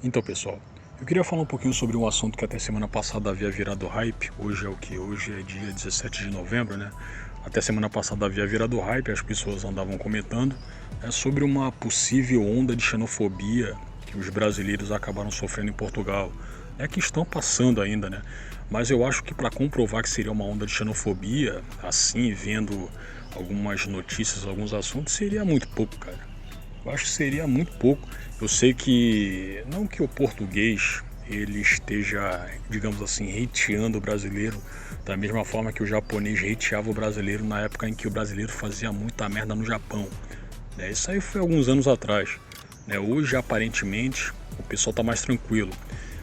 Então, pessoal, eu queria falar um pouquinho sobre um assunto que até semana passada havia virado hype. Hoje é o que? Hoje é dia 17 de novembro, né? Até semana passada havia virado hype, as pessoas andavam comentando sobre uma possível onda de xenofobia que os brasileiros acabaram sofrendo em Portugal. É que estão passando ainda, né? Mas eu acho que para comprovar que seria uma onda de xenofobia, assim, vendo algumas notícias, alguns assuntos, seria muito pouco, cara. Eu acho que seria muito pouco. Eu sei que não que o português ele esteja, digamos assim, hateando o brasileiro da mesma forma que o japonês hateava o brasileiro na época em que o brasileiro fazia muita merda no Japão. Isso aí foi alguns anos atrás. Hoje, aparentemente, o pessoal tá mais tranquilo,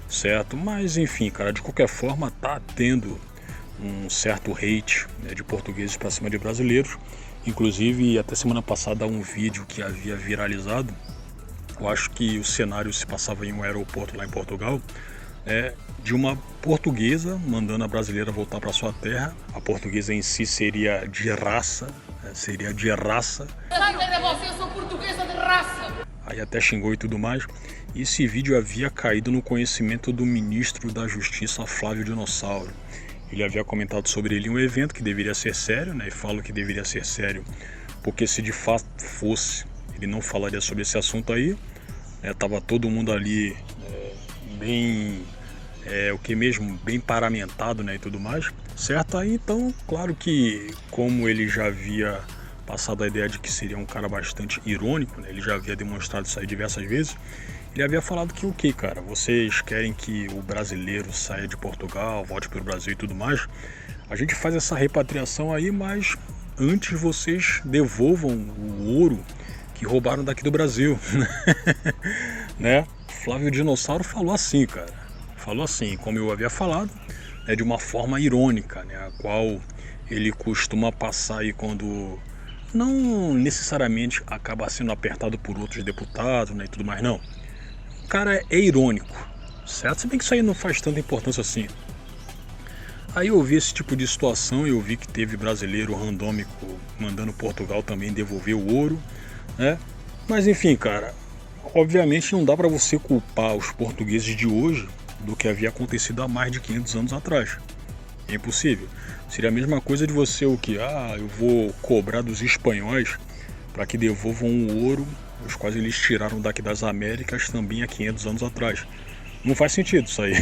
certo? Mas enfim, cara, de qualquer forma tá tendo um certo hate, de portugueses para cima de brasileiros. Inclusive, até semana passada um vídeo que havia viralizado. Eu acho que o cenário se passava em um aeroporto lá em Portugal, de uma portuguesa mandando a brasileira voltar para sua terra. A portuguesa em si seria de raça, seria de raça. Eu sou portuguesa de raça. Aí até xingou e tudo mais. E esse vídeo havia caído no conhecimento do ministro da Justiça, Flávio Dinossauro. Ele havia comentado sobre ele em um evento que deveria ser sério, e falo que deveria ser sério porque se de fato fosse, ele não falaria sobre esse assunto aí. Tava todo mundo ali bem, o que mesmo, bem paramentado, e tudo mais, certo? Aí então, claro que como ele já havia passado a ideia de que seria um cara bastante irônico, ele já havia demonstrado isso aí diversas vezes. Ele havia falado que o que, cara, vocês querem que o brasileiro saia de Portugal, volte para o Brasil e tudo mais? A gente faz essa repatriação aí, mas antes vocês devolvam o ouro que roubaram daqui do Brasil. Né? Flávio Dinossauro falou assim, cara. Falou assim, como eu havia falado, de uma forma irônica, a qual ele costuma passar aí quando não necessariamente acaba sendo apertado por outros deputados, e tudo mais, não. O cara é irônico, certo? Se bem que isso aí não faz tanta importância assim. Aí eu vi esse tipo de situação e eu vi que teve brasileiro randômico mandando Portugal também devolver o ouro, né? Mas enfim, cara, obviamente não dá pra você culpar os portugueses de hoje do que havia acontecido há mais de 500 anos atrás. É impossível. Seria a mesma coisa de você o que? Eu vou cobrar dos espanhóis para que devolvam o ouro, os quais eles tiraram daqui das Américas também há 500 anos atrás. Não faz sentido isso aí.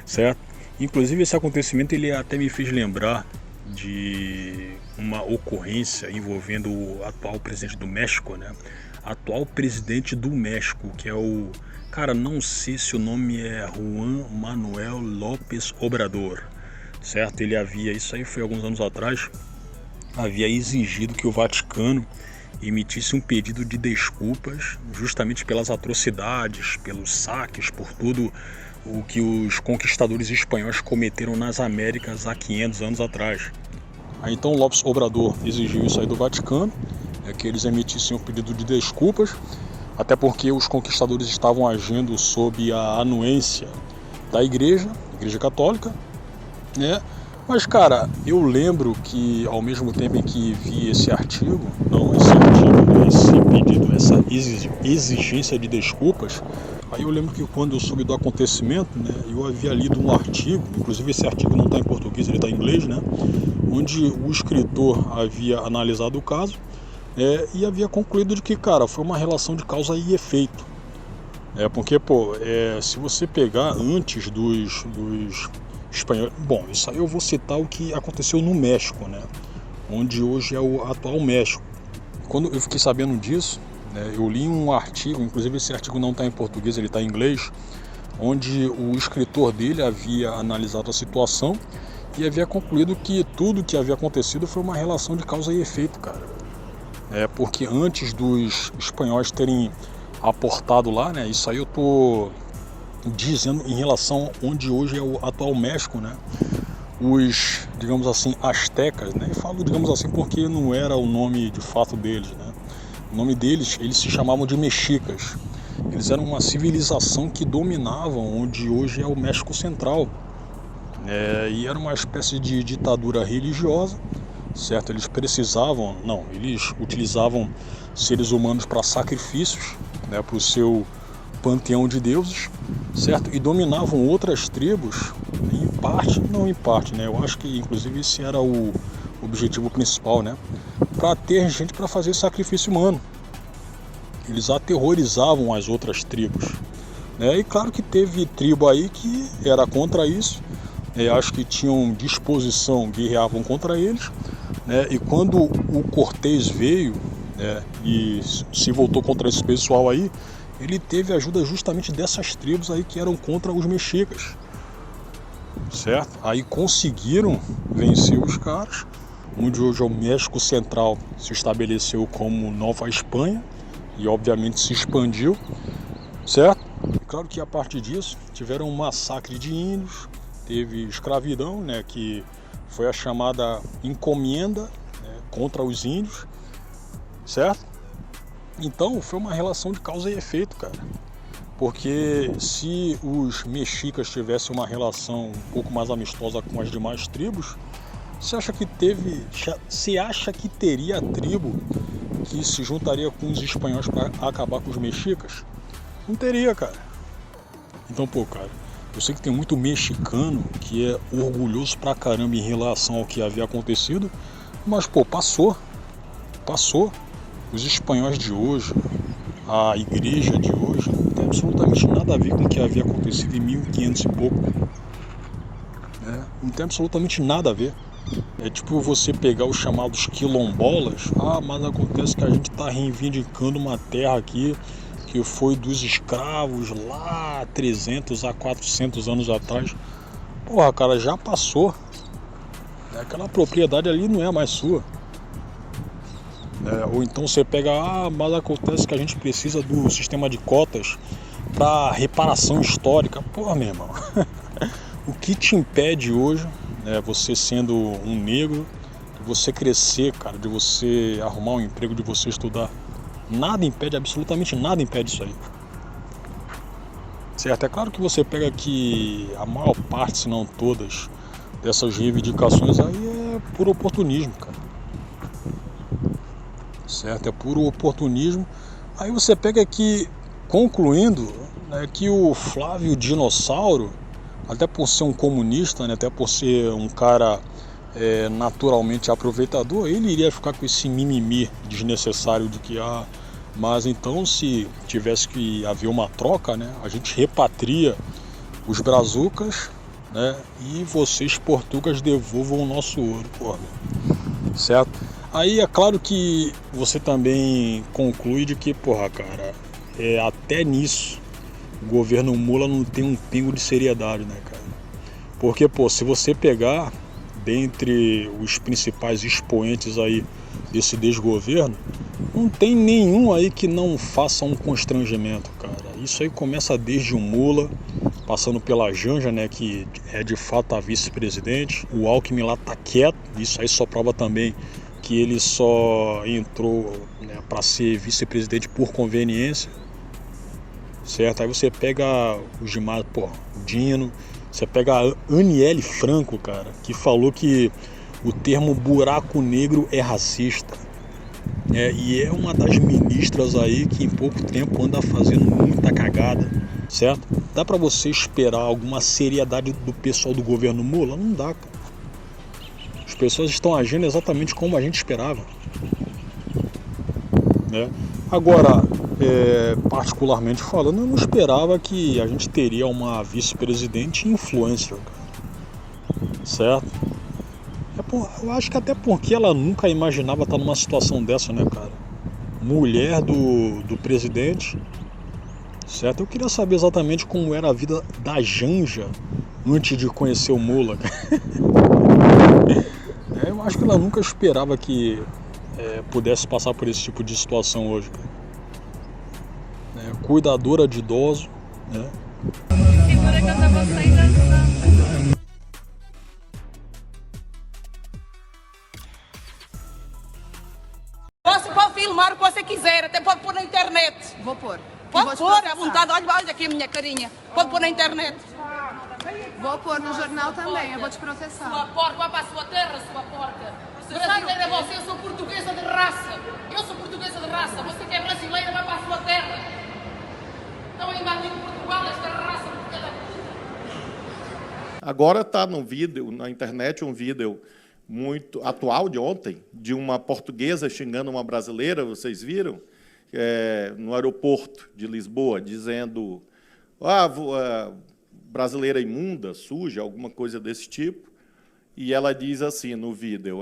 Certo? Inclusive esse acontecimento ele até me fez lembrar de uma ocorrência envolvendo o atual presidente do México, Atual presidente do México, que é o... Cara, não sei se o nome é Juan Manuel López Obrador, certo? Ele havia, isso aí foi alguns anos atrás, havia exigido que o Vaticano emitisse um pedido de desculpas justamente pelas atrocidades, pelos saques, por tudo o que os conquistadores espanhóis cometeram nas Américas há 500 anos atrás. Aí então López Obrador exigiu isso aí do Vaticano, que eles emitissem um pedido de desculpas, até porque os conquistadores estavam agindo sob a anuência da Igreja Católica, Mas, cara, eu lembro que ao mesmo tempo em que vi esse artigo, esse pedido, essa exigência de desculpas, aí eu lembro que quando eu soube do acontecimento, eu havia lido um artigo, inclusive esse artigo não está em português, ele está em inglês, onde o escritor havia analisado o caso, e havia concluído de que, cara, foi uma relação de causa e efeito. Porque, se você pegar antes dos espanhóis... Bom, isso aí eu vou citar o que aconteceu no México, onde hoje é o atual México. Quando eu fiquei sabendo disso, eu li um artigo, inclusive esse artigo não está em português, ele está em inglês, onde o escritor dele havia analisado a situação e havia concluído que tudo que havia acontecido foi uma relação de causa e efeito, cara. Porque antes dos espanhóis terem aportado lá, isso aí eu tô dizendo em relação onde hoje é o atual México, Os, digamos assim, astecas, E falo, digamos assim, porque não era o nome de fato deles, O nome deles, eles se chamavam de mexicas. Eles eram uma civilização que dominavam onde hoje é o México Central. E era uma espécie de ditadura religiosa, certo? Eles utilizavam seres humanos para sacrifícios, para o seu panteão de deuses, certo? E dominavam outras tribos, em parte, não em parte, né? Eu acho que inclusive esse era o objetivo principal, né? Para ter gente para fazer sacrifício humano. Eles aterrorizavam as outras tribos, né? E claro que teve tribo aí que era contra isso, acho que tinham disposição, guerreavam contra eles, né? E quando o Cortés veio, né, e se voltou contra esse pessoal aí, ele teve ajuda justamente dessas tribos aí que eram contra os mexicas, certo? Aí conseguiram vencer os caras, onde hoje é o México Central se estabeleceu como Nova Espanha e obviamente se expandiu, certo? E claro que a partir disso tiveram um massacre de índios, teve escravidão, né, que foi a chamada encomenda, né, contra os índios, certo? Então foi uma relação de causa e efeito, cara. Porque se os mexicas tivessem uma relação um pouco mais amistosa com as demais tribos, você acha que teria tribo que se juntaria com os espanhóis para acabar com os mexicas? Não teria, cara. Então, pô, cara, eu sei que tem muito mexicano que é orgulhoso pra caramba em relação ao que havia acontecido, mas, pô, passou. Os espanhóis de hoje, a igreja de hoje, não tem absolutamente nada a ver com o que havia acontecido em 1500 e pouco. Não tem absolutamente nada a ver. É tipo você pegar os chamados quilombolas. Mas acontece que a gente está reivindicando uma terra aqui que foi dos escravos lá 300 a 400 anos atrás. Porra, cara, já passou. Aquela propriedade ali não é mais sua. Ou então você pega, mas acontece que a gente precisa do sistema de cotas para reparação histórica. Pô, meu irmão, o que te impede hoje, você sendo um negro, de você crescer, cara, de você arrumar um emprego, de você estudar? Nada impede, absolutamente nada impede isso aí. Certo? É claro que você pega que a maior parte, se não todas, dessas reivindicações aí é puro oportunismo, cara. Certo? É puro oportunismo. Aí você pega aqui, concluindo, né, que o Flávio Dinossauro, até por ser um comunista, né, até por ser um cara naturalmente aproveitador, ele iria ficar com esse mimimi desnecessário de que mas então se tivesse que haver uma troca, né, a gente repatria os brazucas, né, e vocês portugueses devolvam o nosso ouro, porra, certo? Aí é claro que você também conclui de que, porra, cara, até nisso o governo Mula não tem um pingo de seriedade, né, cara? Porque, pô, se você pegar dentre os principais expoentes aí desse desgoverno, não tem nenhum aí que não faça um constrangimento, cara. Isso aí começa desde o Mula, passando pela Janja, né, que é de fato a vice-presidente. O Alckmin lá tá quieto, isso aí só prova também que ele só entrou, né, para ser vice-presidente por conveniência, certo? Aí você pega os demais, o Dino, você pega a Aniele Franco, cara, que falou que o termo buraco negro é racista, e é uma das ministras aí que em pouco tempo anda fazendo muita cagada, certo? Dá pra você esperar alguma seriedade do pessoal do governo Mula? Não dá, cara. As pessoas estão agindo exatamente como a gente esperava, né? Agora, particularmente falando, eu não esperava que a gente teria uma vice-presidente influencer, cara. Certo? Eu acho que até porque ela nunca imaginava estar numa situação dessa, né, cara? Mulher do presidente, certo? Eu queria saber exatamente como era a vida da Janja antes de conhecer o Mula, cara. Eu acho que ela nunca esperava que pudesse passar por esse tipo de situação hoje, cara. Cuidadora de idoso, né? Você pode filmar o que você quiser, até pode pôr na internet. Vou pôr. Pode pôr à vontade, olha aqui a minha carinha. Pode pôr na internet. Vou pôr no jornal também, eu vou te processar. Sua porca, vai para a sua terra, sua porca. Brasileira é você, eu sou portuguesa de raça. Eu sou portuguesa de raça, você que é brasileira, vai para a sua terra. Estão a invadir Portugal, esta raça de filha da puta. Agora está no vídeo, na internet, um vídeo muito atual de ontem, de uma portuguesa xingando uma brasileira, vocês viram? No aeroporto de Lisboa, dizendo brasileira imunda, suja, alguma coisa desse tipo. E ela diz assim no vídeo,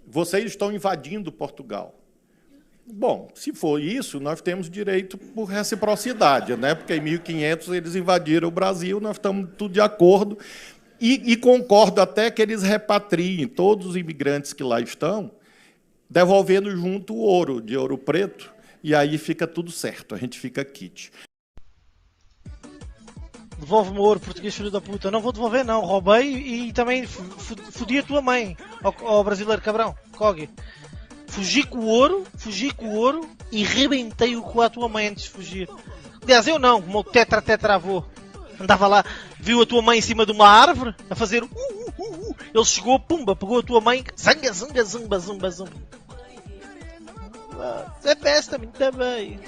vocês estão invadindo Portugal. Bom, se for isso, nós temos direito por reciprocidade, né? Porque em 1500 eles invadiram o Brasil, nós estamos tudo de acordo. E concordo até que eles repatriem todos os imigrantes que lá estão, devolvendo junto o ouro, de Ouro Preto, e aí fica tudo certo, a gente fica quite. Devolve-me o ouro, português filho da puta. Não vou devolver, não. Roubei e também fodi a tua mãe, ao brasileiro cabrão, Coggy. Fugi com o ouro e rebentei-o com a tua mãe antes de fugir. Aliás, eu não, o meu tetravô. Andava lá, viu a tua mãe em cima de uma árvore, a fazer Ele chegou, pumba, pegou a tua mãe, zanga, zanga, zumba, zumba, zumba. Você festa-me também.